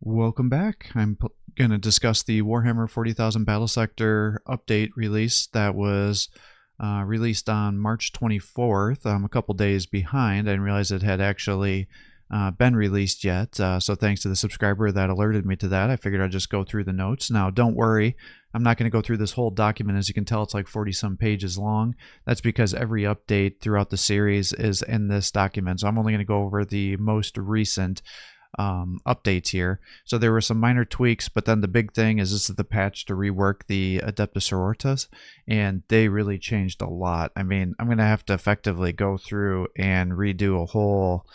Welcome back. I'm going to discuss the Warhammer 40,000 Battlesector update release that was released on March 24th. I'm a couple days behind. I didn't realize it had actually been released yet. So thanks to the subscriber that alerted me to that. I figured I'd just go through the notes. Now, don't worry. I'm not going to go through this whole document. As you can tell, it's like 40-some pages long. That's because every update throughout the series is in this document. So I'm only going to go over the most recent updates here. So there were some minor tweaks, but then the big thing is this is the patch to rework the Adepta Sororitas, and they really changed a lot. I mean, I'm going to have to effectively go through and redo a whole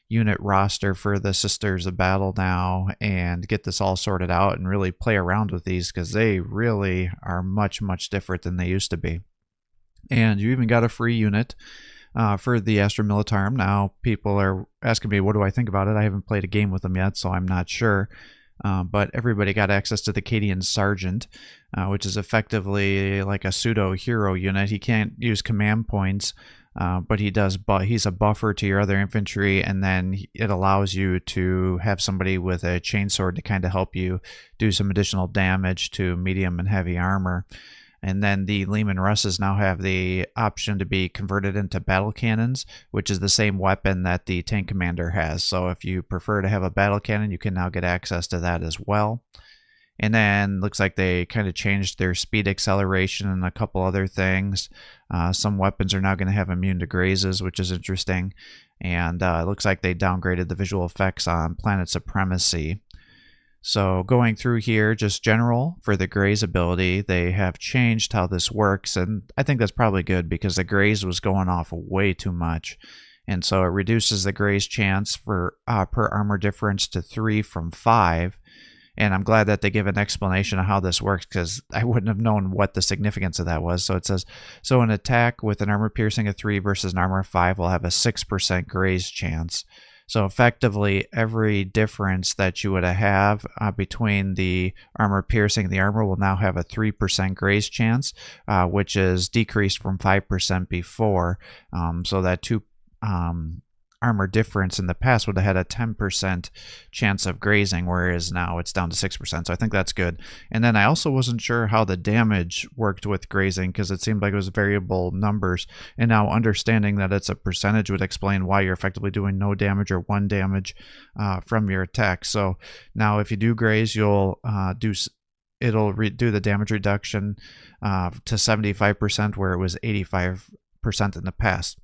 unit roster for the Sisters of Battle now and get this all sorted out and really play around with these because they really are much different than they used to be. And you even got a free unit for the Astra Militarum. Now people are asking me, what do I think about it? I haven't played a game with them yet, so I'm not sure. But everybody got access to the Cadian Sergeant, which is effectively like a pseudo-hero unit. He can't use command points, but he does. But he's a buffer to your other infantry, and then it allows you to have somebody with a chainsword to kind of help you do some additional damage to medium and heavy armor. And then the Leman Russes now have the option to be converted into battle cannons, which is the same weapon that the tank commander has. So if you prefer to have a battle cannon, you can now get access to that as well. And then looks like they kind of changed their speed acceleration and a couple other things. Some weapons are now going to have immune to grazes, which is interesting. And it looks like they downgraded the visual effects on planet supremacy. So going through here, just general for the graze ability, they have changed how this works, and I think that's probably good because the graze was going off way too much. And so it reduces the graze chance for per armor difference to 3 from 5. And I'm glad that they give an explanation of how this works because I wouldn't have known what the significance of that was. So it says, so an attack with an armor piercing of 3 versus an armor of 5 will have a 6% graze chance. So effectively, every difference that you would have between the armor piercing and the armor will now have a 3% graze chance, which is decreased from 5% before. So that 2 armor difference in the past would have had a 10% chance of grazing, whereas now it's down to 6%. So I think that's good. And then I also wasn't sure how the damage worked with grazing because it seemed like it was variable numbers. And now understanding that it's a percentage would explain why you're effectively doing no damage or 1 damage from your attack. So now if you do graze, you'll it'll do the damage reduction to 75% where it was 85% in the past.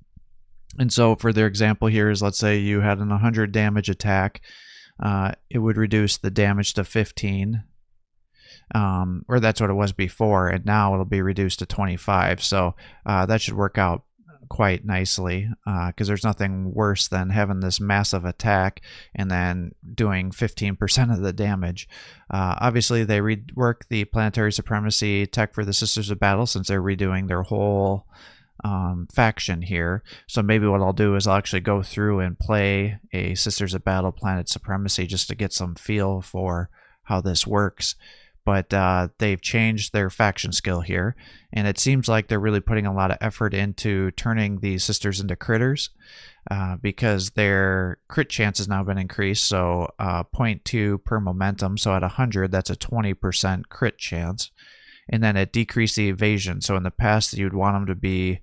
And so for their example here is, let's say you had an 100 damage attack, it would reduce the damage to 15, or that's what it was before, and now it'll be reduced to 25. So that should work out quite nicely because there's nothing worse than having this massive attack and then doing 15% of the damage. Obviously, they rework the planetary supremacy tech for the Sisters of Battle since they're redoing their whole faction here. So maybe what I'll do is I'll actually go through and play a Sisters of Battle Planet Supremacy just to get some feel for how this works. But they've changed their faction skill here, and it seems like they're really putting a lot of effort into turning these sisters into critters because their crit chance has now been increased. So 0.2 per momentum. So at 100, that's a 20% crit chance. And then it decreased the evasion. So in the past, you'd want them to be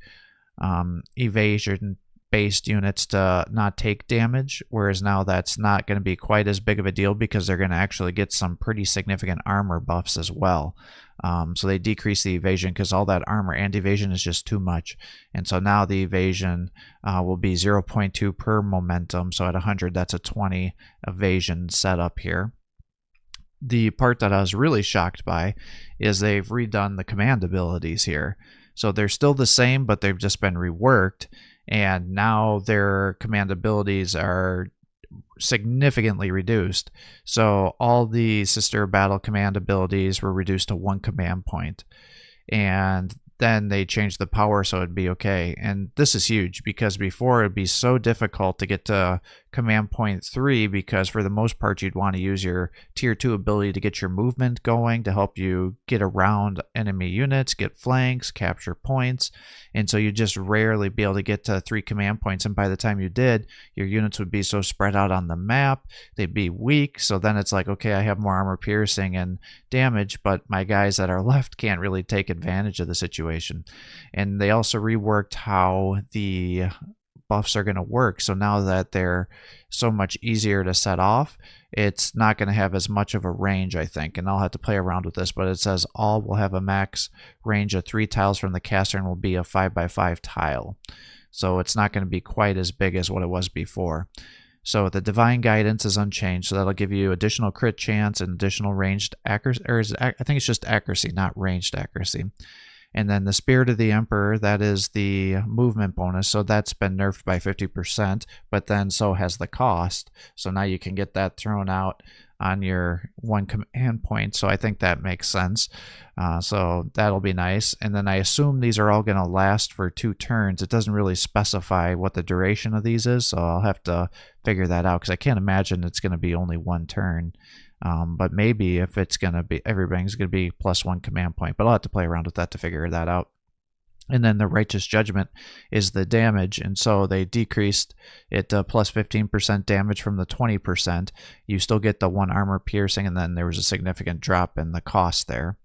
evasion-based units to not take damage, whereas now that's not going to be quite as big of a deal because they're going to actually get some pretty significant armor buffs as well. So they decrease the evasion because all that armor and evasion is just too much. And so now the evasion will be 0.2 per momentum. So at 100, that's a 20 evasion setup here. The part that I was really shocked by is they've redone the command abilities here. So they're still the same, but they've just been reworked, and now their command abilities are significantly reduced. So all the Sister Battle command abilities were reduced to 1 command point, and then they changed the power so it'd be okay. And this is huge because before it'd be so difficult to get to command point 3 because for the most part you'd want to use your tier 2 ability to get your movement going to help you get around enemy units, get flanks, capture points. And so you just rarely be able to get to 3 command points, and by the time you did, your units would be so spread out on the map, they'd be weak. So then it's like, okay, I have more armor piercing and damage, but my guys that are left can't really take advantage of the situation. And they also reworked how the buffs are going to work. So now that they're so much easier to set off, it's not going to have as much of a range, I think. And I'll have to play around with this, but it says all will have a max range of 3 tiles from the caster and will be a 5x5 tile. So it's not going to be quite as big as what it was before. So the divine guidance is unchanged, so that'll give you additional crit chance and additional ranged accuracy, or I think it's just accuracy, not ranged accuracy. And then the Spirit of the Emperor, that is the movement bonus, so that's been nerfed by 50%, but then so has the cost. So now you can get that thrown out on your 1 command point, so I think that makes sense. So that'll be nice. And then I assume these are all going to last for 2 turns. It doesn't really specify what the duration of these is, so I'll have to figure that out because I can't imagine it's going to be only 1 turn. But maybe if it's going to be, everything's going to be +1 command point, but I'll have to play around with that to figure that out. And then the Righteous Judgment is the damage, and so they decreased it to +15% damage from the 20%. You still get the 1 armor piercing, and then there was a significant drop in the cost there.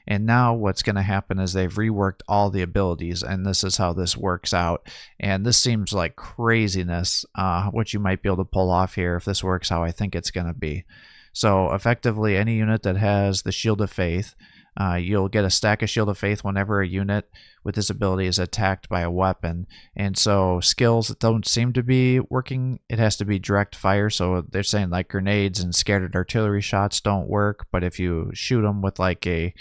And now what's going to happen is they've reworked all the abilities, and this is how this works out. And this seems like craziness, what you might be able to pull off here if this works how I think it's going to be. So effectively, any unit that has the Shield of Faith, you'll get a stack of Shield of Faith whenever a unit with this ability is attacked by a weapon. And so skills that don't seem to be working, it has to be direct fire. So they're saying like grenades and scattered artillery shots don't work, but if you shoot them with like a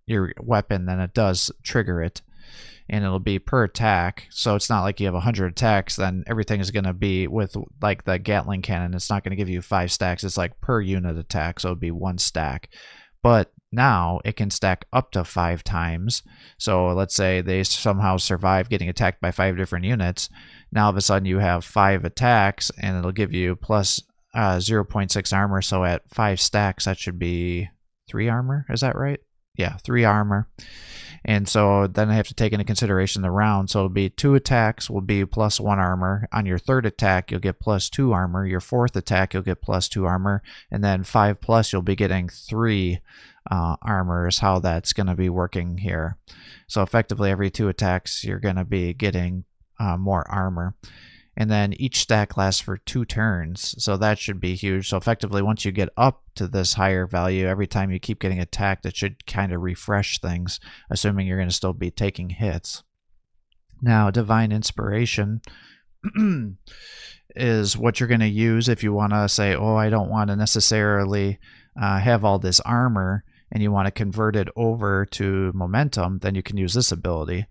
your weapon, then it does trigger it. And it'll be per attack, so it's not like you have 100 attacks, then everything is going to be with like the Gatling cannon. It's not going to give you 5 stacks, it's like per unit attack, so it'll be 1 stack. But now it can stack up to 5 times. So let's say they somehow survive getting attacked by 5 different units. Now all of a sudden you have 5 attacks, and it'll give you plus 0.6 armor, so at 5 stacks that should be 3 armor, is that right? Yeah, 3 armor. And so then I have to take into consideration the round. So it'll be 2 attacks will be +1 armor. On your 3rd attack, you'll get +2 armor. Your 4th attack, you'll get +2 armor. And then 5+, you'll be getting 3 armor is how that's going to be working here. So effectively, every 2 attacks, you're going to be getting more armor. And then each stack lasts for 2 turns, so that should be huge. So effectively, once you get up to this higher value, every time you keep getting attacked, it should kind of refresh things, assuming you're going to still be taking hits. Now, Divine Inspiration is what you're going to use if you want to say, oh, I don't want to necessarily have all this armor, and you want to convert it over to momentum, then you can use this ability.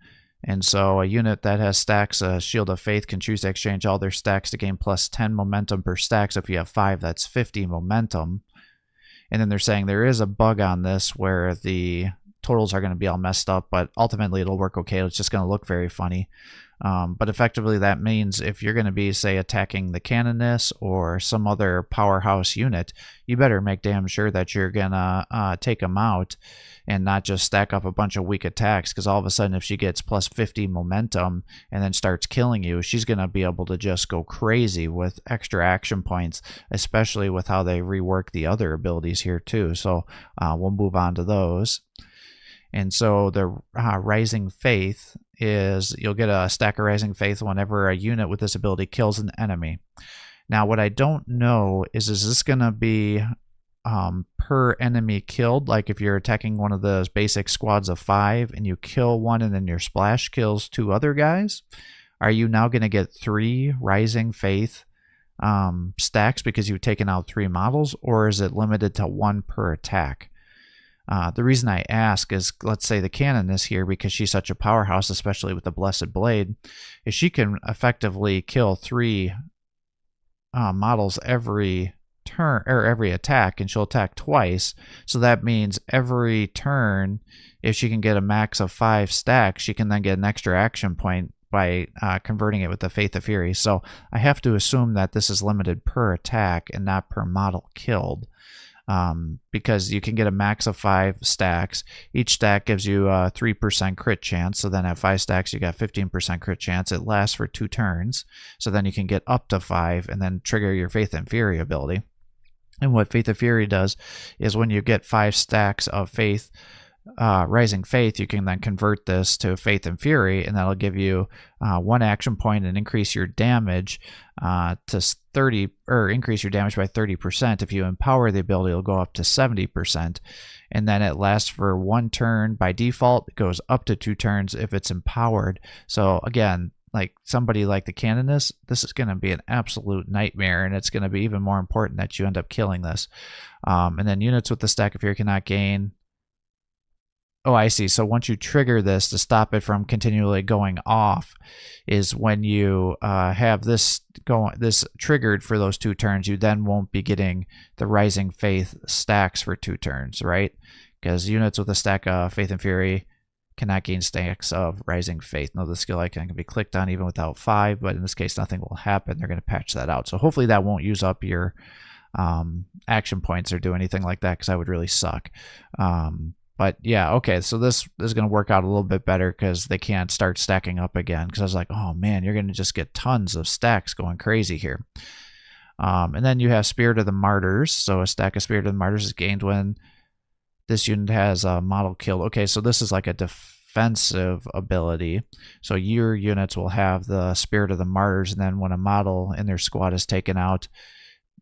And so a unit that has stacks of Shield of Faith can choose to exchange all their stacks to gain +10 momentum per stack. So if you have 5, that's 50 momentum. And then they're saying there is a bug on this where the totals are going to be all messed up, but ultimately it'll work okay. It's just going to look very funny. But effectively that means if you're going to be, say, attacking the Canoness or some other powerhouse unit, you better make damn sure that you're going to take them out and not just stack up a bunch of weak attacks, because all of a sudden if she gets +50 momentum and then starts killing you, she's going to be able to just go crazy with extra action points, especially with how they rework the other abilities here too. So we'll move on to those. And so the Rising Faith is you'll get a stack of Rising Faith whenever a unit with this ability kills an enemy. Now what I don't know is this going to be per enemy killed? Like if you're attacking one of those basic squads of 5 and you kill one and then your splash kills 2 other guys, are you now going to get 3 Rising Faith stacks because you've taken out 3 models, or is it limited to 1 per attack? The reason I ask is, let's say the Canoness here, because she's such a powerhouse, especially with the Blessed Blade, is she can effectively kill 3 models every turn or every attack, and she'll attack twice. So that means every turn, if she can get a max of 5 stacks, she can then get an extra action point by converting it with the Faith of Fury. So I have to assume that this is limited per attack and not per model killed. Because you can get a max of 5 stacks. Each stack gives you a 3% crit chance. So then at 5 stacks, you got 15% crit chance. It lasts for 2 turns. So then you can get up to 5 and then trigger your Faith and Fury ability. And what Faith of Fury does is when you get 5 stacks of Faith, Rising Faith, you can then convert this to Faith and Fury, and that'll give you 1 action point and increase your damage to 30, or increase your damage by 30%. If you empower the ability, it'll go up to 70%, and then it lasts for 1 turn by default. It goes up to 2 turns if it's empowered. So again, like somebody like the Canonist, this is going to be an absolute nightmare, and it's going to be even more important that you end up killing this. And then units with the Stack of Fury cannot gain. Oh, I see. So once you trigger this to stop it from continually going off, is when you have this triggered for those 2 turns, you then won't be getting the Rising Faith stacks for 2 turns, right? Because units with a stack of Faith and Fury cannot gain stacks of Rising Faith. No, the skill icon can be clicked on even without 5, but in this case, nothing will happen. They're going to patch that out. So hopefully that won't use up your action points or do anything like that, because that would really suck. But yeah, okay, so this is going to work out a little bit better because they can't start stacking up again. Because I was like, oh man, you're going to just get tons of stacks going crazy here. And then you have Spirit of the Martyrs. So a stack of Spirit of the Martyrs is gained when this unit has a model killed. Okay, so this is like a defensive ability. So your units will have the Spirit of the Martyrs, and then when a model in their squad is taken out,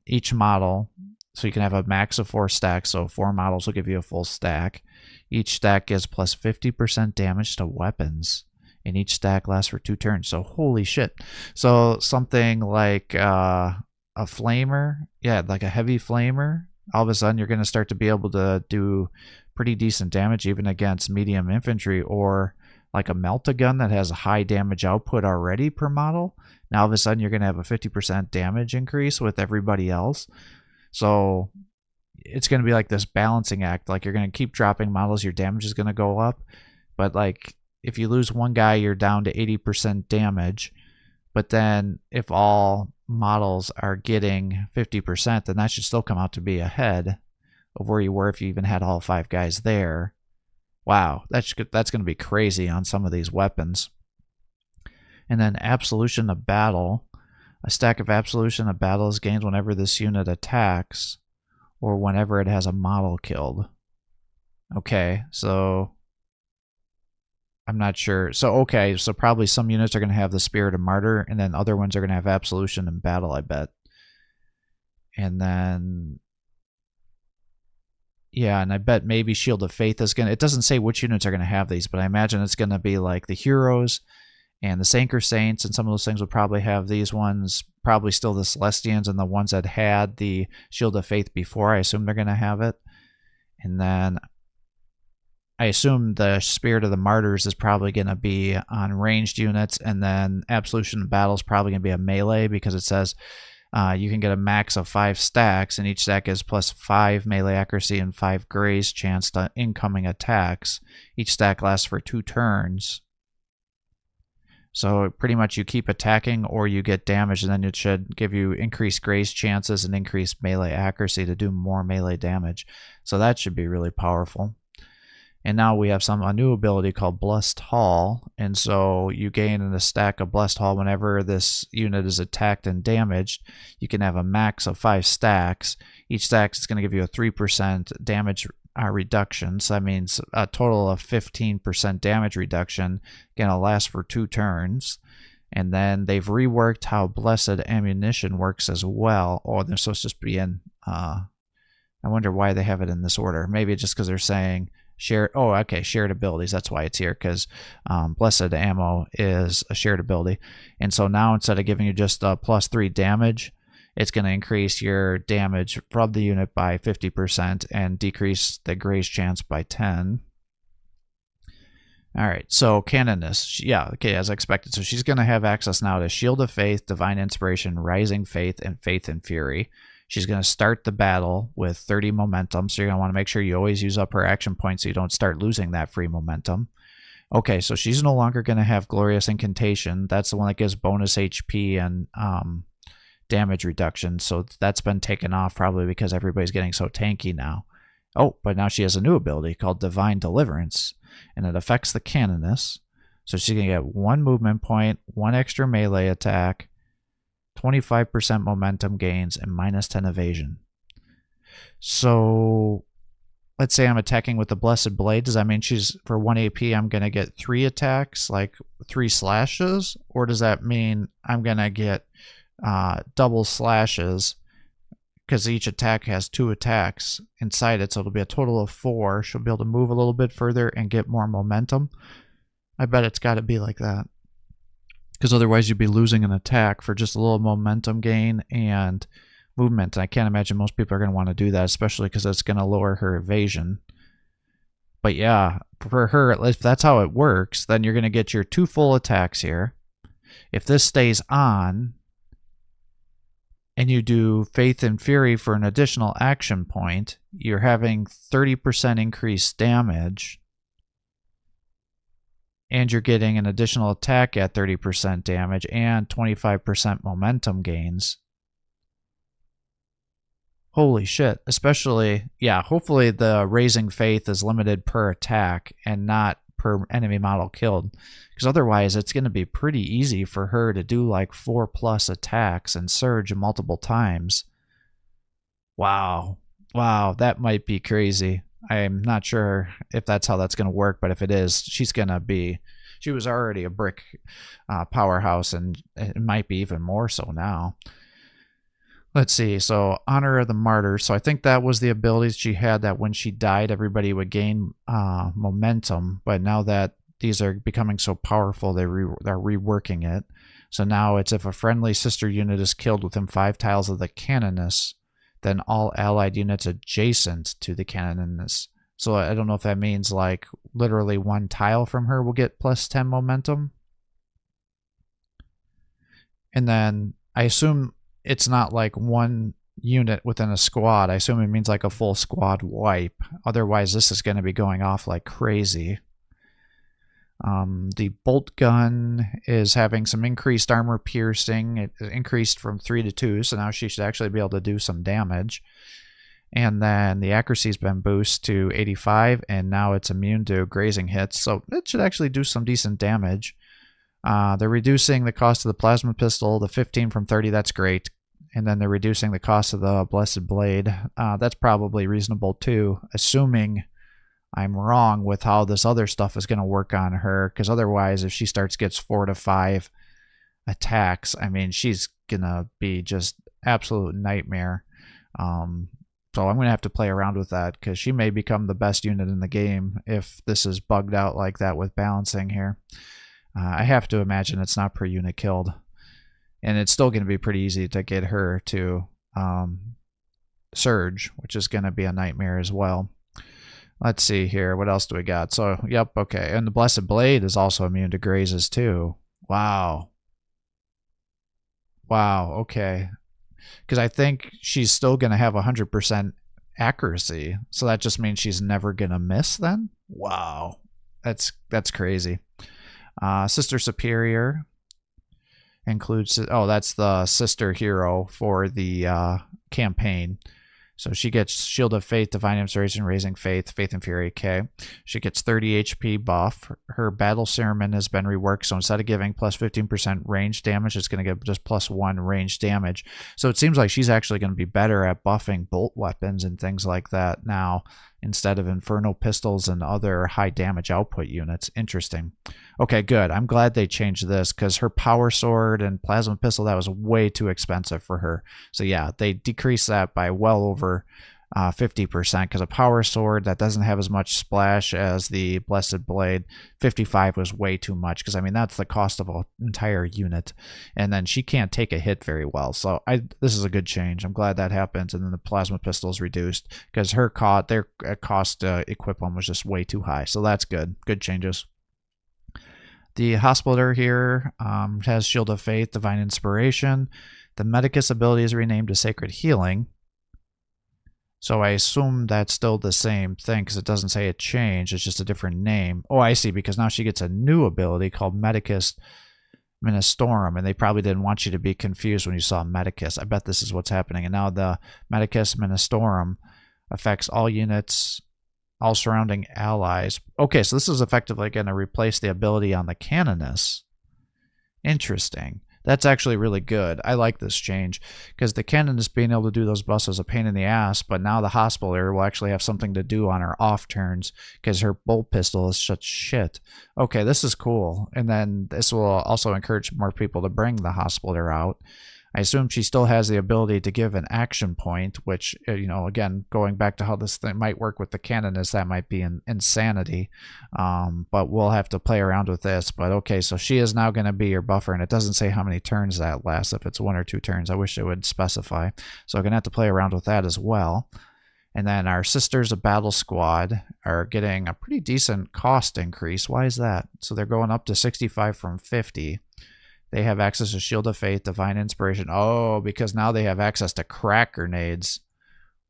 each model, so you can have a max of 4 stacks, so 4 models will give you a full stack. Each stack gives plus 50% damage to weapons, and each stack lasts for 2 turns. So holy shit. So something like a flamer, yeah, like a heavy flamer, all of a sudden you're going to start to be able to do pretty decent damage even against medium infantry, or like a melt-a-gun that has a high damage output already per model. Now all of a sudden you're going to have a 50% damage increase with everybody else. So it's going to be like this balancing act. Like you're going to keep dropping models, your damage is going to go up. But like if you lose one guy, you're down to 80% damage. But then if all models are getting 50%, then that should still come out to be ahead of where you were if you even had all 5 guys there. Wow, that's going to be crazy on some of these weapons. And then Absolution of Battle. A stack of Absolution of Battle is gained whenever this unit attacks, or whenever it has a model killed. Okay, so I'm not sure. So okay, so probably some units are going to have the Spirit of Martyr, and then other ones are going to have Absolution and Battle, I bet. And then, yeah, and I bet maybe Shield of Faith is going to, it doesn't say which units are going to have these, but I imagine it's going to be like the Heroes and the Sanker Saints, and some of those things will probably have these ones, probably still the Celestians and the ones that had the Shield of Faith before. I assume they're going to have it. And then I assume the Spirit of the Martyrs is probably going to be on ranged units, and then Absolution of Battle is probably going to be a melee, because it says you can get a max of 5 stacks, and each stack is plus 5 melee accuracy and 5 graze chance to incoming attacks. Each stack lasts for 2 turns. So pretty much you keep attacking or you get damage, and then it should give you increased graze chances and increased melee accuracy to do more melee damage. So that should be really powerful. And now we have a new ability called Blessed Hall, and so you gain in a stack of Blessed Hall whenever this unit is attacked and damaged. You can have a max of 5 stacks. Each stack is going to give you a 3% damage reduction, so that means a total of 15% damage reduction, going to last for 2 turns. And then they've reworked how Blessed Ammunition works as well. Oh, they're supposed to just be in, I wonder why they have it in this order. Maybe just because they're saying shared, oh okay, shared abilities, that's why it's here, because Blessed Ammo is a shared ability. And so now instead of giving you just plus 3 damage, it's going to increase your damage from the unit by 50% and decrease the graze chance by 10. All right, so Canonist, yeah, okay, as expected. So she's going to have access now to Shield of Faith, Divine Inspiration, Rising Faith, and Faith and Fury. She's going to start the battle with 30 momentum, so you're going to want to make sure you always use up her action points so you don't start losing that free momentum. Okay, so she's no longer going to have Glorious Incantation. That's the one that gives bonus HP and damage reduction, so that's been taken off probably because everybody's getting so tanky now. Oh, but now she has a new ability called Divine Deliverance, and it affects the Canoness. So she's going to get 1 movement point, 1 extra melee attack, 25% momentum gains, and -10 evasion. So let's say I'm attacking with the Blessed Blade. Does that mean she's, for 1 AP, I'm going to get 3 attacks, like 3 slashes? Or does that mean I'm going to get double slashes because each attack has 2 attacks inside it, so it'll be a total of 4. She'll be able to move a little bit further and get more momentum. I bet it's got to be like that, because otherwise you'd be losing an attack for just a little momentum gain and movement. And I can't imagine most people are going to want to do that, especially because it's going to lower her evasion. But yeah, for her, if that's how it works, then you're going to get your 2 full attacks here. If this stays on, and you do Faith and Fury for an additional action point, you're having 30% increased damage, and you're getting an additional attack at 30% damage and 25% momentum gains. Holy shit. Especially, yeah, hopefully the Raising Faith is limited per attack and not per enemy model killed, because otherwise it's going to be pretty easy for her to do like 4+ attacks and surge multiple times. Wow, that might be crazy. I'm not sure if that's how that's going to work, but if it is, she was already a brick powerhouse, and it might be even more so now. Let's see, so Honor of the Martyrs. So I think that was the abilities she had, that when she died, everybody would gain momentum. But now that these are becoming so powerful, they're reworking it. So now it's, if a friendly sister unit is killed within 5 tiles of the Canoness, then all allied units adjacent to the Canoness. So I don't know if that means like literally 1 tile from her will get +10 momentum. And then I assume it's not like 1 unit within a squad. I assume it means like a full squad wipe. Otherwise, this is going to be going off like crazy. The bolt gun is having some increased armor piercing. It increased from 3 to 2, so now she should actually be able to do some damage. And then the accuracy's been boosted to 85, and now it's immune to grazing hits, so it should actually do some decent damage. They're reducing the cost of the plasma pistol to 15 from 30. That's great. And then they're reducing the cost of the Blessed Blade. That's probably reasonable too, assuming I'm wrong with how this other stuff is going to work on her, because otherwise, if she gets 4 to 5 attacks, I mean, she's going to be just absolute nightmare. So I'm going to have to play around with that, because she may become the best unit in the game if this is bugged out like that with balancing here. I have to imagine it's not per unit killed. And it's still going to be pretty easy to get her to surge, which is going to be a nightmare as well. Let's see here. What else do we got? So, yep, okay. And the Blessed Blade is also immune to grazes too. Wow. Wow, okay. Because I think she's still going to have 100% accuracy. So that just means she's never going to miss then? Wow. That's crazy. Sister Superior includes, oh, that's the sister hero for the campaign. So she gets Shield of Faith, Divine Inspiration, Raising Faith, Faith and Fury, okay. She gets 30 HP buff. Her Battle Sermon has been reworked, so instead of giving plus 15% range damage, it's going to give just +1 range damage. So it seems like she's actually going to be better at buffing bolt weapons and things like that now, instead of Inferno Pistols and other high damage output units. Interesting. Okay, good. I'm glad they changed this, because her Power Sword and Plasma Pistol, that was way too expensive for her. So yeah, they decreased that by well over 50%, because a Power Sword that doesn't have as much splash as the Blessed Blade, 55 was way too much, because I mean, that's the cost of an entire unit. And then she can't take a hit very well. So this is a good change. I'm glad that happens. And then the Plasma Pistol is reduced, because their cost to equip them was just way too high. So that's good. Good changes. The Hospitaller here has Shield of Faith, Divine Inspiration. The Medicus ability is renamed to Sacred Healing. So I assume that's still the same thing because it doesn't say it changed. It's just a different name. Oh, I see, because now she gets a new ability called Medicus Ministorum, and they probably didn't want you to be confused when you saw Medicus. I bet this is what's happening. And now the Medicus Ministorum affects all units, all surrounding allies. Okay, so this is effectively going to replace the ability on the Canoness. Interesting. That's actually really good. I like this change because the Canoness being able to do those busts is a pain in the ass, but now the Hospitaller will actually have something to do on her off turns because her bolt pistol is such shit. Okay, this is cool. And then this will also encourage more people to bring the Hospitaller out. I assume she still has the ability to give an action point, which, you know, again, going back to how this thing might work with the Canoness, that might be insanity. But we'll have to play around with this. But okay, so she is now going to be your buffer, and it doesn't say how many turns that lasts, if it's 1 or 2 turns. I wish it would specify. So I'm going to have to play around with that as well. And then our Sisters of Battle Squad are getting a pretty decent cost increase. Why is that? So they're going up to 65 from 50. They have access to Shield of Faith, Divine Inspiration. Oh, because now they have access to crack grenades.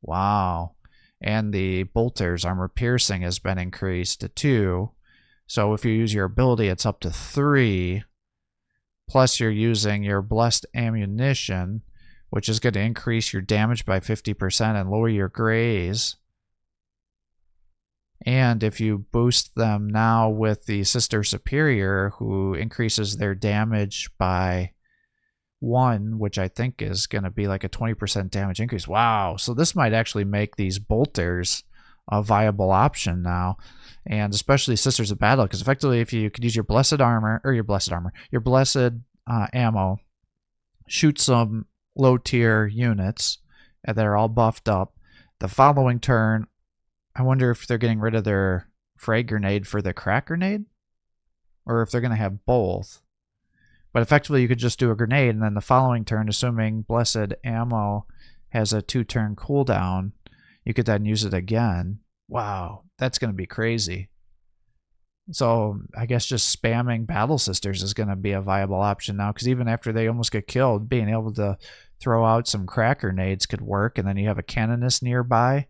Wow. And the Bolter's Armor Piercing has been increased to 2. So if you use your ability, it's up to 3. Plus you're using your Blessed Ammunition, which is going to increase your damage by 50% and lower your graze. And if you boost them now with the Sister Superior, who increases their damage by 1, which I think is going to be like a 20% damage increase. Wow. So this might actually make these bolters a viable option now. And especially Sisters of Battle, because effectively if you could use your blessed ammo, shoot some low tier units that are all buffed up. The following turn, I wonder if they're getting rid of their frag grenade for the crack grenade, or if they're going to have both. But effectively, you could just do a grenade, and then the following turn, assuming Blessed Ammo has a 2-turn cooldown, you could then use it again. Wow, that's going to be crazy. So I guess just spamming Battle Sisters is going to be a viable option now, because even after they almost get killed, being able to throw out some crack grenades could work, and then you have a Canoness nearby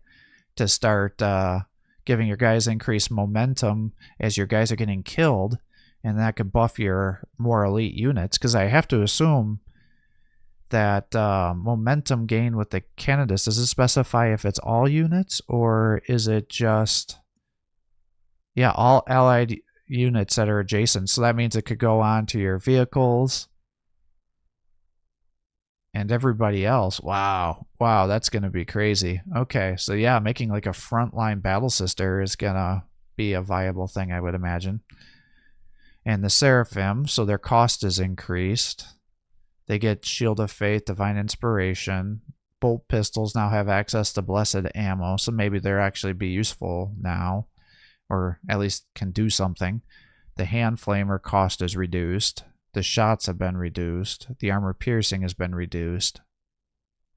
to start giving your guys increased momentum as your guys are getting killed, and that could buff your more elite units, because I have to assume that momentum gain with the Canoness, does it specify if it's all units, or is it just, yeah, all allied units that are adjacent? So that means it could go on to your vehicles and everybody else. Wow, that's gonna be crazy. Okay, so yeah, making like a frontline Battle Sister is gonna be a viable thing, I would imagine. And the Seraphim, so their cost is increased. They get Shield of Faith, Divine Inspiration. Bolt pistols now have access to Blessed Ammo, so maybe they'll actually be useful now, or at least can do something. The Hand Flamer cost is reduced. The shots have been reduced. The armor piercing has been reduced.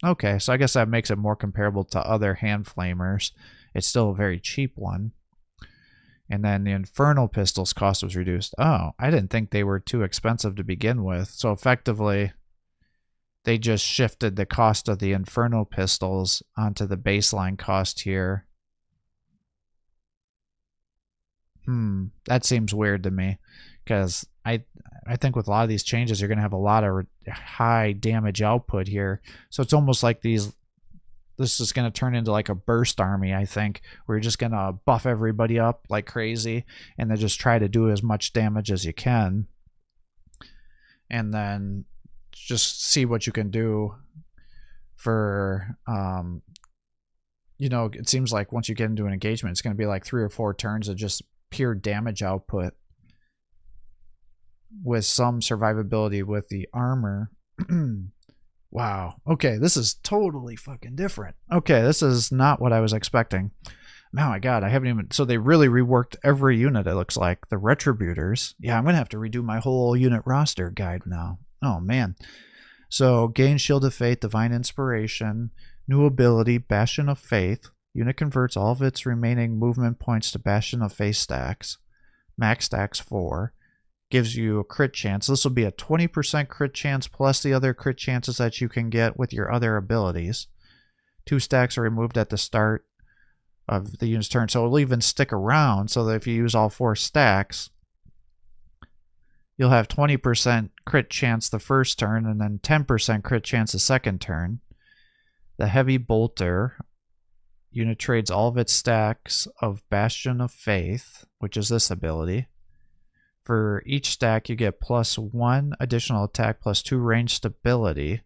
Okay, so I guess that makes it more comparable to other hand flamers. It's still a very cheap one. And then the infernal pistols cost was reduced. Oh, I didn't think they were too expensive to begin with. So effectively, they just shifted the cost of the infernal pistols onto the baseline cost here. That seems weird to me, because I think with a lot of these changes, you're going to have a lot of high damage output here. So it's almost like this is going to turn into like a burst army, I think, where you're just going to buff everybody up like crazy and then just try to do as much damage as you can. And then just see what you can do for, you know, it seems like once you get into an engagement, it's going to be like 3 or 4 turns of just pure damage output with some survivability with the armor. Wow. Okay, this is totally fucking different. Okay, this is not what I was expecting. Oh my god, I haven't even... So they really reworked every unit, it looks like. The Retributors. Yeah, I'm going to have to redo my whole unit roster guide now. Oh, man. So, gain Shield of Faith, Divine Inspiration, new ability, Bastion of Faith. Unit converts all of its remaining movement points to Bastion of Faith stacks. Max stacks 4. Gives you a crit chance. This will be a 20% crit chance plus the other crit chances that you can get with your other abilities. 2 stacks are removed at the start of the unit's turn. So it'll even stick around, so that if you use all 4 stacks, you'll have 20% crit chance the first turn and then 10% crit chance the second turn. The Heavy Bolter unit trades all of its stacks of Bastion of Faith, which is this ability. For each stack, you get +1 additional attack plus 2 range stability.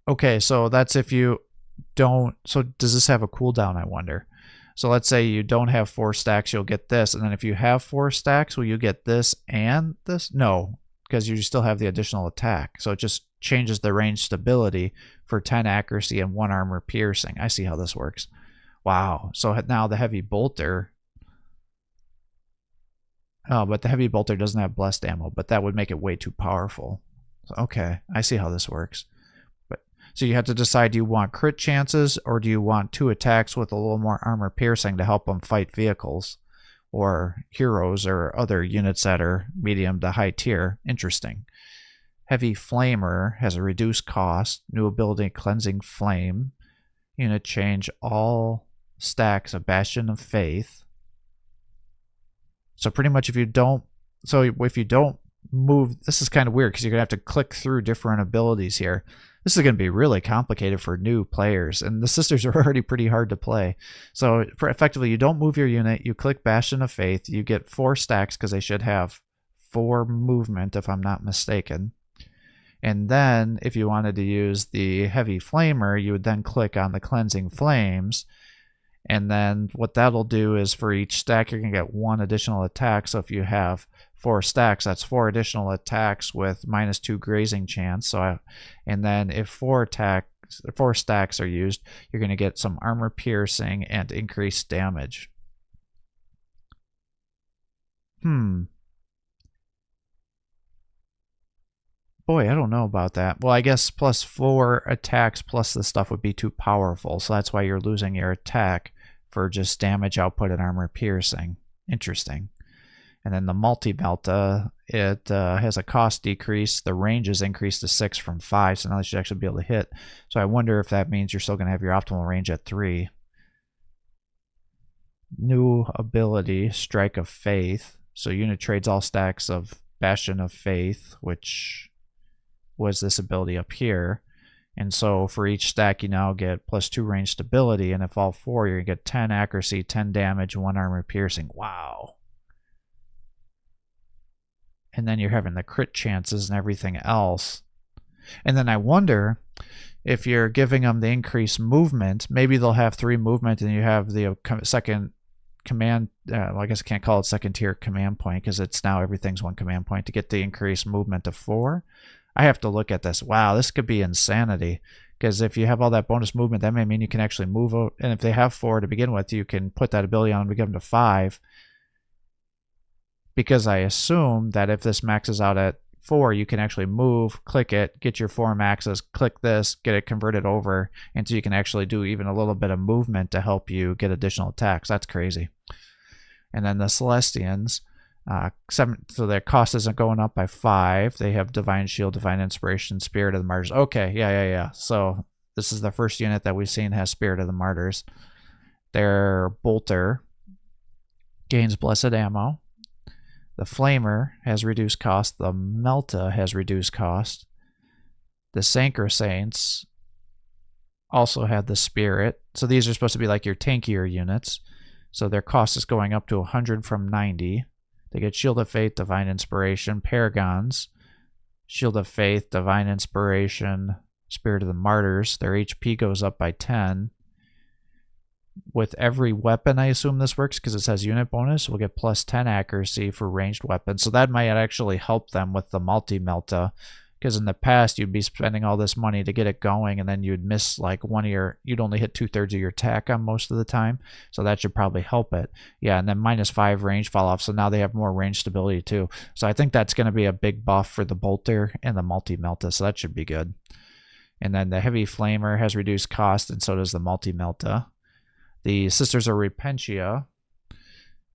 Okay, so that's if you don't. So does this have a cooldown, I wonder? So let's say you don't have 4 stacks, you'll get this. And then if you have 4 stacks, will you get this and this? No, because you still have the additional attack. So it just changes the range stability for 10 accuracy and 1 armor piercing. I see how this works. Wow. So now the Heavy Bolter. Oh, but the Heavy Bolter doesn't have blessed ammo, but that would make it way too powerful. So, okay, I see how this works. So you have to decide, do you want crit chances or do you want 2 attacks with a little more armor piercing to help them fight vehicles or heroes or other units that are medium to high tier? Interesting. Heavy Flamer has a reduced cost, new ability Cleansing Flame. Unit change all stacks of Bastion of Faith. So pretty much if you don't move, this is kind of weird because you're going to have to click through different abilities here. This is going to be really complicated for new players, and the sisters are already pretty hard to play. So effectively, you don't move your unit, you click Bastion of Faith, you get 4 stacks because they should have 4 movement if I'm not mistaken. And then if you wanted to use the Heavy Flamer, you would then click on the Cleansing Flames. And then what that'll do is for each stack, you're going to get 1 additional attack. So if you have 4 stacks, that's 4 additional attacks with -2 grazing chance. And then if 4 stacks are used, you're going to get some armor piercing and increased damage. Boy, I don't know about that. Well, I guess +4 attacks plus the stuff would be too powerful. So that's why you're losing your attack for just damage output and armor piercing. Interesting. And then the Multi-Melta, it has a cost decrease. The range is increased to 6 from 5, so now they should actually be able to hit. So I wonder if that means you're still going to have your optimal range at 3. New ability, Strike of Faith. So unit trades all stacks of Bastion of Faith, which was this ability up here. And so for each stack, you now get +2 range stability, and if all 4, you're going to get 10 accuracy, 10 damage, 1 armor piercing. Wow. And then you're having the crit chances and everything else. And then I wonder if you're giving them the increased movement, maybe they'll have 3 movement and you have the second command, well, I guess I can't call it second tier command point because it's now everything's 1 command point to get the increased movement to 4. I have to look at this. Wow, this could be insanity. Because if you have all that bonus movement, that may mean you can actually move out. And if they have 4 to begin with, you can put that ability on to give them to 5. Because I assume that if this maxes out at 4, you can actually move, click it, get your 4 maxes, click this, get it converted over, and so you can actually do even a little bit of movement to help you get additional attacks. That's crazy. And then the Celestians, 7, so their cost isn't going up by 5. They have Divine Shield, Divine Inspiration, Spirit of the Martyrs. Okay, yeah. So this is the first unit that we've seen has Spirit of the Martyrs. Their Bolter gains Blessed Ammo. The Flamer has reduced cost. The Melta has reduced cost. The Sanker Saints also have the Spirit. So these are supposed to be like your tankier units. So their cost is going up to 100 from 90. They get Shield of Faith, Divine Inspiration, Paragons, Shield of Faith, Divine Inspiration, Spirit of the Martyrs. Their HP goes up by 10. With every weapon, I assume this works because it says unit bonus, we'll get +10 accuracy for ranged weapons. So that might actually help them with the Multi-Melta, because in the past you'd be spending all this money to get it going and then you'd miss like you'd only hit 2/3 of your attack on most of the time. So that should probably help it. Yeah, and then -5 range fall off, so now they have more range stability too. So I think that's going to be a big buff for the Bolter and the Multi-Melta, so that should be good. And then the Heavy Flamer has reduced cost, and so does the Multi-Melta. The Sisters of Repentia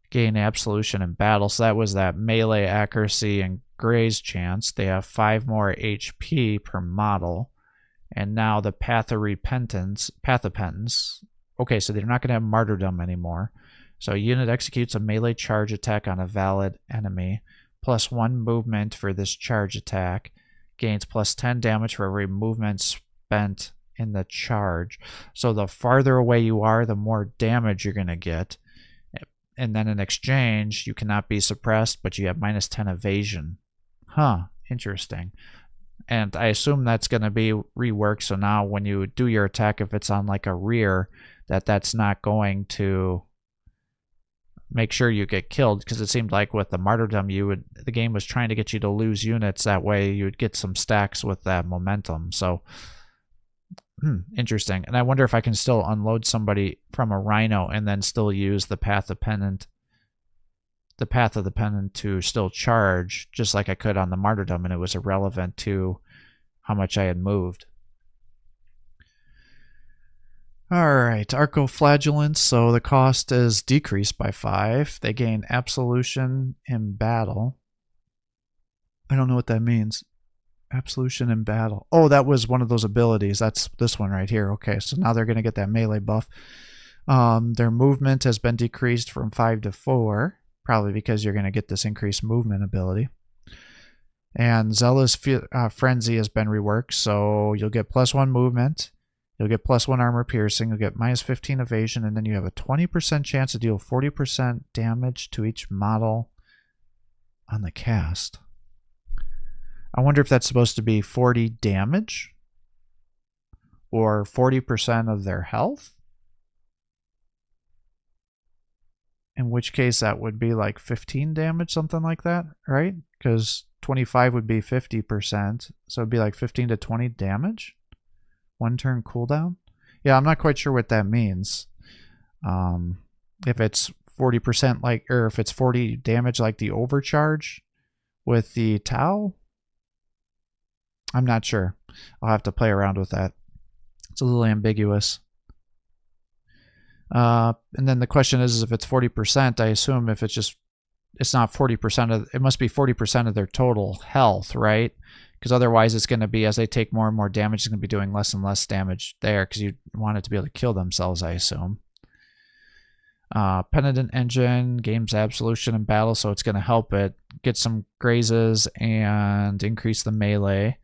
gain Absolution in battle. So that was that melee accuracy and graze chance. They have 5 more HP per model. And now the Path of Repentance, okay, so they're not going to have Martyrdom anymore. So a unit executes a melee charge attack on a valid enemy, +1 movement for this charge attack, gains +10 damage for every movement spent in the charge. So the farther away you are, the more damage you're going to get. And then in exchange, you cannot be suppressed, but you have -10 evasion. Huh, interesting. And I assume that's going to be reworked, so now when you do your attack, if it's on like a rear, that's not going to make sure you get killed, because it seemed like with the martyrdom, the game was trying to get you to lose units. That way you would get some stacks with that momentum. So interesting. And I wonder if I can still unload somebody from a Rhino and then still use the Path of the Pennant to still charge, just like I could on the martyrdom, and it was irrelevant to how much I had moved. All right, Arcoflagellants. So the cost is decreased by 5. They gain Absolution in battle. I don't know what that means. Absolution in battle. Oh, that was one of those abilities. That's this one right here. Okay, so now they're going to get that melee buff. Their movement has been decreased from 5 to 4, probably because you're going to get this increased movement ability. And Zealous Frenzy has been reworked, so you'll get +1 movement. You'll get +1 armor piercing. You'll get -15 evasion, and then you have a 20% chance to deal 40% damage to each model on the cast. I wonder if that's supposed to be 40 damage or 40% of their health. In which case that would be like 15 damage, something like that, right? Because 25 would be 50%, so it'd be like 15 to 20 damage. 1 turn cooldown. Yeah, I'm not quite sure what that means. If it's 40% like, or if it's 40 damage like the overcharge with the Tau. I'm not sure. I'll have to play around with that. It's a little ambiguous. And then the question is if it's 40%, I assume if it's not 40% of, it must be 40% of their total health, right? Because otherwise it's going to be, as they take more and more damage, it's going to be doing less and less damage there, because you want it to be able to kill themselves, I assume. Penitent Engine gains Absolution in battle, so it's going to help it get some grazes and increase the melee.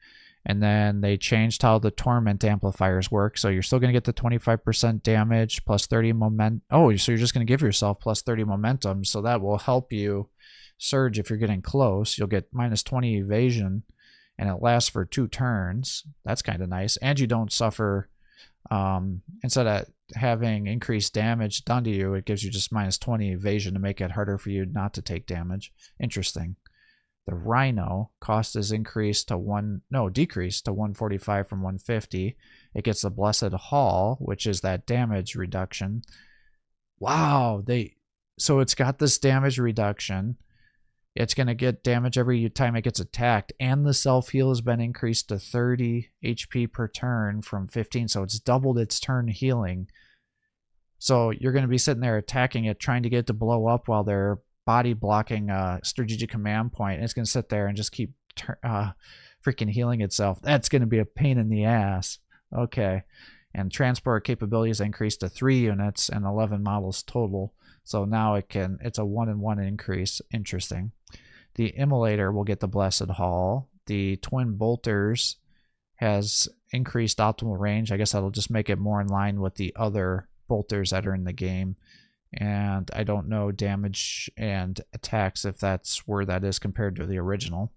And then they changed how the Torment amplifiers work, so you're still going to get the 25% damage plus 30 momentum. Oh, so you're just going to give yourself plus 30 momentum, so that will help you surge if you're getting close. You'll get -20 evasion, and it lasts for 2 turns. That's kind of nice. And you don't suffer, instead of having increased damage done to you, it gives you just -20 evasion to make it harder for you not to take damage. Interesting. The Rhino cost is decreased to 145 from 150. It gets the Blessed Hall, which is that damage reduction. Wow, so it's got this damage reduction. It's going to get damage every time it gets attacked, and the self-heal has been increased to 30 HP per turn from 15, so it's doubled its turn healing. So you're going to be sitting there attacking it, trying to get it to blow up while they're body blocking a strategic command point, and it's going to sit there and just keep freaking healing itself. That's going to be a pain in the ass. Okay. And transport capability is increased to 3 units and 11 models total. So now it's a 1-in-1 increase. Interesting. The Immolator will get the Blessed Hall. The Twin Bolters has increased optimal range. I guess that'll just make it more in line with the other bolters that are in the game. And I don't know damage and attacks if that's where that is compared to the original.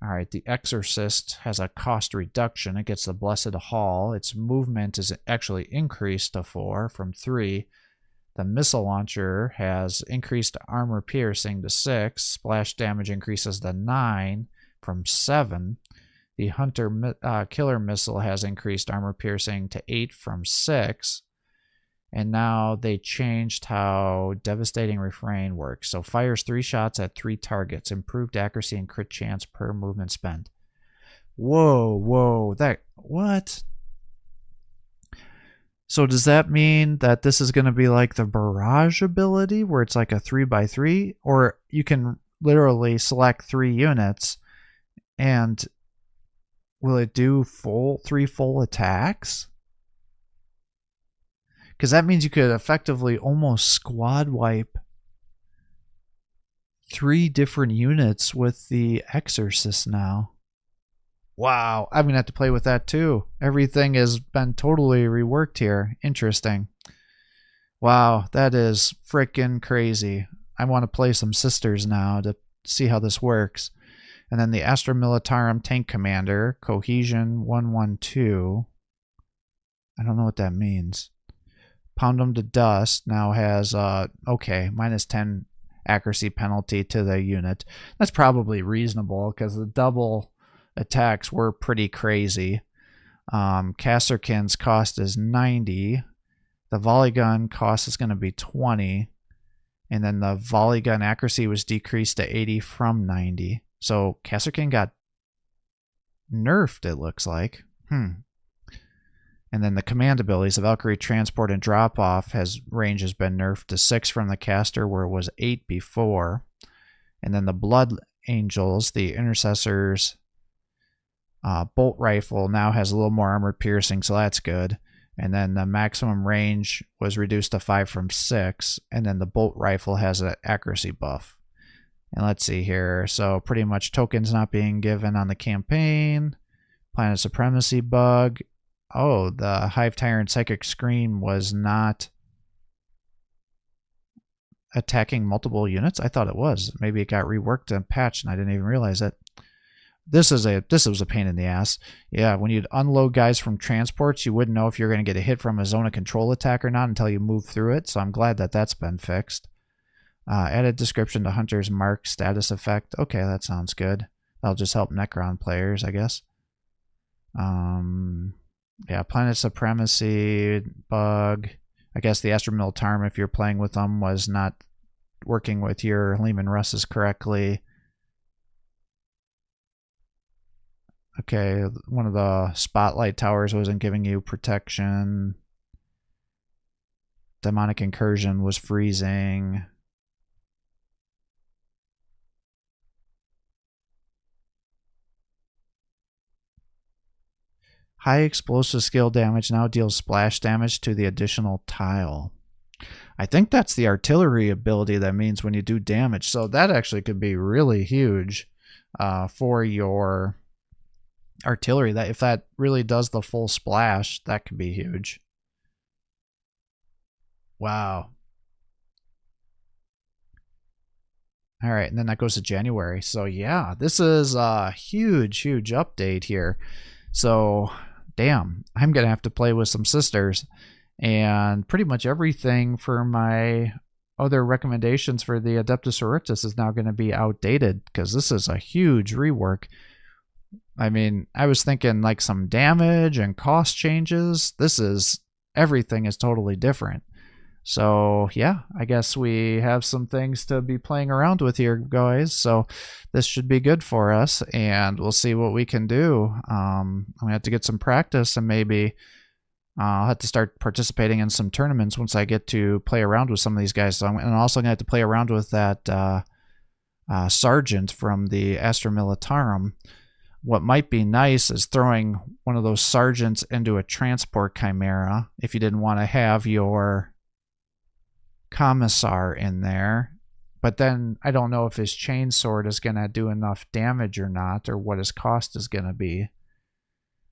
All right, the Exorcist has a cost reduction. It gets the Blessed Hall. Its movement is actually increased to 4 from 3. The Missile Launcher has increased armor piercing to 6. Splash damage increases to 9 from 7. The Hunter Killer Missile has increased armor piercing to 8 from 6. And now they changed how Devastating Refrain works. So fires 3 shots at 3 targets. Improved accuracy and crit chance per movement spent. Whoa. What? So does that mean that this is going to be like the Barrage ability, where it's like a 3x3? Or you can literally select 3 units and will it do three full attacks? Because that means you could effectively almost squad wipe 3 different units with the Exorcist now. Wow, I'm going to have to play with that too. Everything has been totally reworked here. Interesting. Wow, that is freaking crazy. I want to play some Sisters now to see how this works. And then the Astra Militarum Tank Commander, Cohesion 112. I don't know what that means. Pound them to dust now has, okay, minus 10 accuracy penalty to the unit. That's probably reasonable because the double attacks were pretty crazy. Kasserkin's cost is 90. The volley gun cost is going to be 20. And then the volley gun accuracy was decreased to 80 from 90. So Kasserkin got nerfed, it looks like. And then the command abilities, the Valkyrie Transport and Drop Off range has been nerfed to 6 from the caster where it was 8 before. And then the Blood Angels, the Intercessors bolt rifle now has a little more armor piercing, so that's good. And then the maximum range was reduced to 5 from 6. And then the bolt rifle has an accuracy buff. And let's see here. So pretty much tokens not being given on the campaign. Planet Supremacy bug. Oh, the Hive Tyrant Psychic Scream was not attacking multiple units? I thought it was. Maybe it got reworked and patched and I didn't even realize it. This was a pain in the ass. Yeah, when you'd unload guys from transports, you wouldn't know if you're going to get a hit from a zone of control attack or not until you move through it. So I'm glad that that's been fixed. Added description to Hunter's Mark status effect. Okay, that sounds good. That'll just help Necron players, I guess. Yeah, Planet Supremacy bug. I guess the Astra Militarum, if you're playing with them, was not working with your Lehman Russes correctly. Okay, one of the Spotlight Towers wasn't giving you protection. Demonic Incursion was freezing. High explosive skill damage now deals splash damage to the additional tile. I think that's the artillery ability that means when you do damage. So that actually could be really huge for your artillery. That if that really does the full splash, that could be huge. Wow. All right, and then that goes to January. So yeah, this is a huge update here. So damn, I'm gonna have to play with some Sisters, and pretty much everything for my other recommendations for the Adepta Sororitas is now going to be outdated because this is a huge rework. I mean, I was thinking like some damage and cost changes. Everything is totally different. So yeah, I guess we have some things to be playing around with here, guys. So this should be good for us, and we'll see what we can do. I'm gonna have to get some practice, and maybe I'll have to start participating in some tournaments once I get to play around with some of these guys. So I'm also gonna have to play around with that sergeant from the Astra Militarum. What might be nice is throwing one of those sergeants into a transport chimera if you didn't want to have your commissar in there. But then I don't know if his chainsword is going to do enough damage or not, or what his cost is going to be.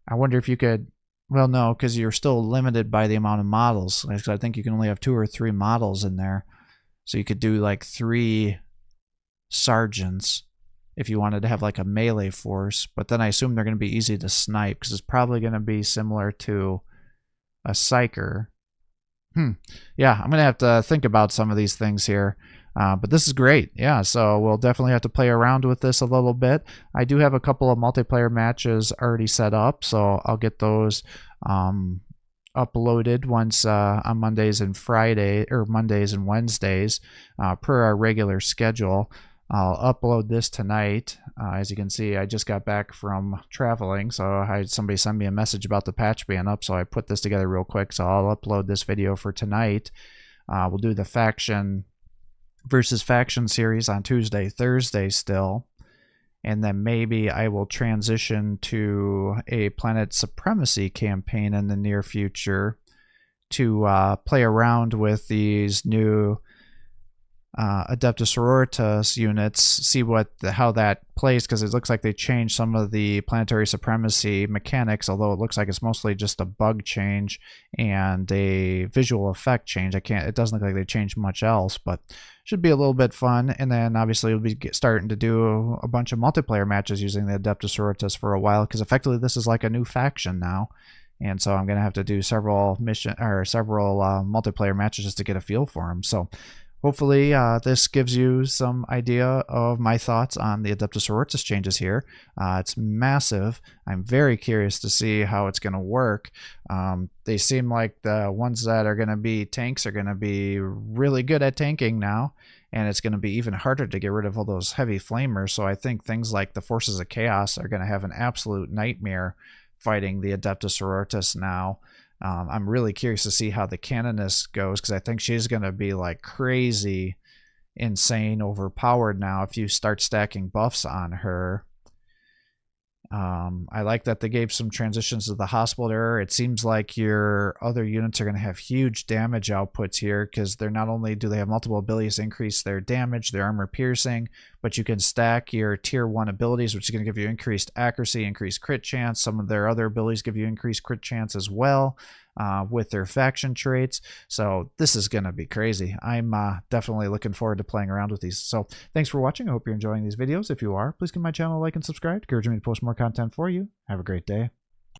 I wonder if you could, well, no, because you're still limited by the amount of models. I think you can only have 2 or 3 models in there. So you could do like 3 sergeants if you wanted to have like a melee force. But then I assume they're going to be easy to snipe because it's probably going to be similar to a psyker. Yeah, I'm going to have to think about some of these things here. But this is great. Yeah, so we'll definitely have to play around with this a little bit. I do have a couple of multiplayer matches already set up, so I'll get those uploaded once on Mondays and Wednesdays per our regular schedule. I'll upload this tonight. As you can see, I just got back from traveling, so I had somebody send me a message about the patch being up, so I put this together real quick. So I'll upload this video for tonight. We'll do the faction versus faction series on Tuesday, Thursday still. and then maybe I will transition to a Planet Supremacy campaign in the near future to play around with these new Adepta Sororitas units, see how that plays, because it looks like they changed some of the planetary supremacy mechanics, although it looks like it's mostly just a bug change and a visual effect change. It doesn't look like they changed much else, but should be a little bit fun. And then obviously we'll be starting to do a bunch of multiplayer matches using the Adepta Sororitas for a while, because effectively this is like a new faction now. And so I'm going to have to do several multiplayer matches just to get a feel for them. So hopefully this gives you some idea of my thoughts on the Adepta Sororitas changes here. It's massive. I'm very curious to see how it's going to work. They seem like the ones that are going to be tanks are going to be really good at tanking now, and it's going to be even harder to get rid of all those heavy flamers. So I think things like the Forces of Chaos are going to have an absolute nightmare fighting the Adepta Sororitas now. I'm really curious to see how the Canonist goes, because I think she's going to be like crazy, insane, overpowered now if you start stacking buffs on her. I like that they gave some transitions to the hospital error. It seems like your other units are going to have huge damage outputs here, because they're not only do they have multiple abilities to increase their damage, their armor piercing, but you can stack your tier 1 abilities, which is going to give you increased accuracy, increased crit chance. Some of their other abilities give you increased crit chance as well with their faction traits. So this is going to be crazy. I'm definitely looking forward to playing around with these. So thanks for watching. I hope you're enjoying these videos. If you are, please give my channel a like and subscribe. Encourage me to post more content for you. Have a great day.